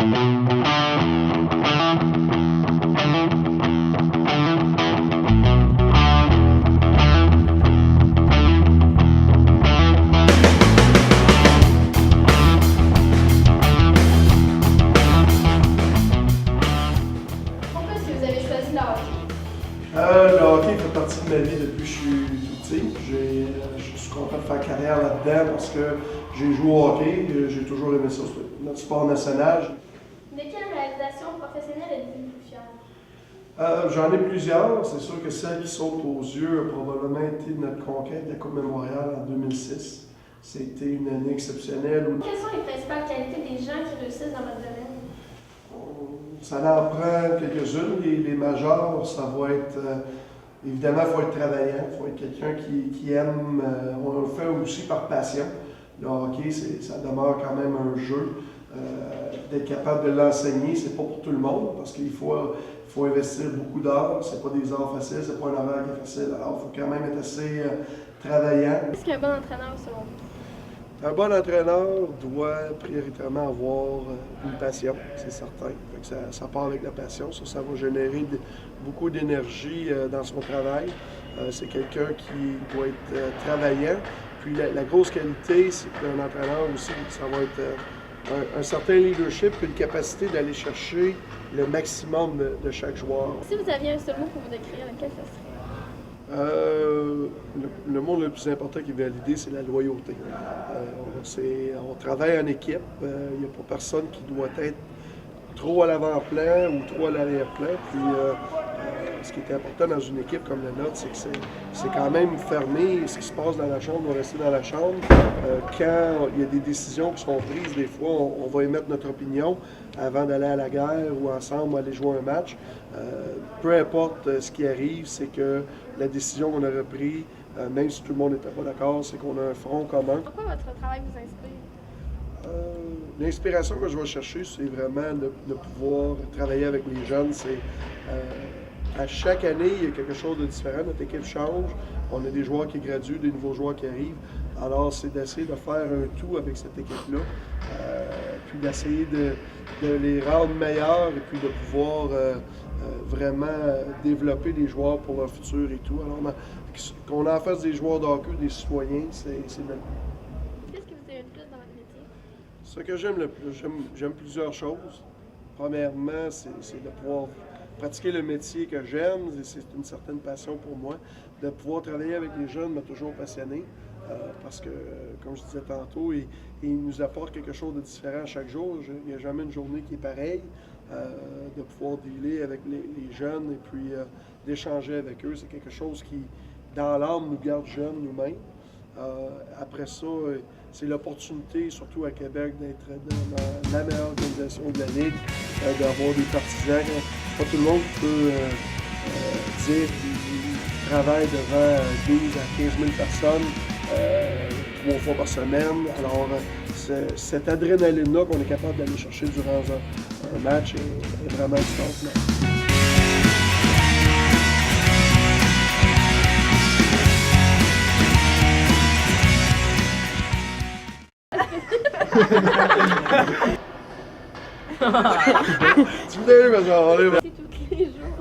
Pourquoi est-ce que vous avez choisi le hockey? Le hockey fait partie de ma vie depuis que je suis tout petit. Je suis content de faire carrière là-dedans parce que j'ai joué au hockey. J'ai toujours aimé ça, c'est notre sport national. De quelle réalisation professionnelle êtes-vous le plus fier? J'en ai plusieurs. C'est sûr que celle qui saute aux yeux a probablement été notre conquête de la Coupe Mémoriale en 2006. C'était une année exceptionnelle. Quelles sont les principales qualités des gens qui réussissent dans votre domaine? Ça en prend quelques-unes. Les majeurs, ça va être... évidemment, il faut être travaillant. Il faut être quelqu'un qui aime... on le fait aussi par passion. Le hockey, ça demeure quand même un jeu. D'être capable de l'enseigner, c'est pas pour tout le monde parce qu'il faut investir beaucoup d'heures. C'est pas des heures faciles, c'est pas un horaire qui est facile. Alors, il faut quand même être assez travaillant. Qu'est-ce qu'un bon entraîneur selon vous? Un bon entraîneur doit prioritairement avoir une passion, c'est certain. Ça part avec la passion, ça va générer beaucoup d'énergie dans son travail. C'est quelqu'un qui doit être travaillant. Puis la grosse qualité, c'est qu'un entraîneur aussi, ça va être un certain leadership et une capacité d'aller chercher le maximum de chaque joueur. Si vous aviez un seul mot pour vous décrire, lequel ce serait? Le mot le plus important qui est validé, c'est la loyauté. On travaille en équipe. Il n'y a pas personne qui doit être trop à l'avant-plan ou trop à l'arrière-plan. Puis, ce qui est important dans une équipe comme la nôtre, c'est que c'est quand même fermé. Ce qui se passe dans la chambre doit rester dans la chambre. Quand il y a des décisions qui sont prises, des fois, on va émettre notre opinion avant d'aller à la guerre ou ensemble aller jouer un match. Peu importe ce qui arrive, c'est que la décision qu'on aurait prise, même si tout le monde n'était pas d'accord, c'est qu'on a un front commun. Pourquoi votre travail vous inspire? L'inspiration que je vais chercher, c'est vraiment de pouvoir travailler avec les jeunes. À chaque année, il y a quelque chose de différent. Notre équipe change. On a des joueurs qui graduent, des nouveaux joueurs qui arrivent. Alors, c'est d'essayer de faire un tout avec cette équipe-là. Puis d'essayer de les rendre meilleurs et puis de pouvoir vraiment développer des joueurs pour leur futur et tout. Alors, qu'on en fasse des joueurs de hockey, des citoyens, c'est notre but. Qu'est-ce que vous aimez le plus dans votre métier? Ce que j'aime le plus, j'aime plusieurs choses. Premièrement, c'est de pouvoir pratiquer le métier que j'aime, c'est une certaine passion pour moi. De pouvoir travailler avec les jeunes m'a toujours passionné parce que, comme je disais tantôt, ils nous apportent quelque chose de différent chaque jour. Il n'y a jamais une journée qui est pareille. De pouvoir dealer avec les jeunes et puis d'échanger avec eux, c'est quelque chose qui, dans l'âme, nous garde jeunes nous-mêmes. Après ça, c'est l'opportunité, surtout à Québec, d'être dans la meilleure organisation de la Ligue, d'avoir des partisans. Pas tout le monde peut dire qu'il travaille devant 12 à 15 000 personnes 3 fois par semaine. Alors, cette adrénaline-là qu'on est capable d'aller chercher durant un match est vraiment extraordinaire. Tu me donnes, mais ça va aller. C'est tous les jours.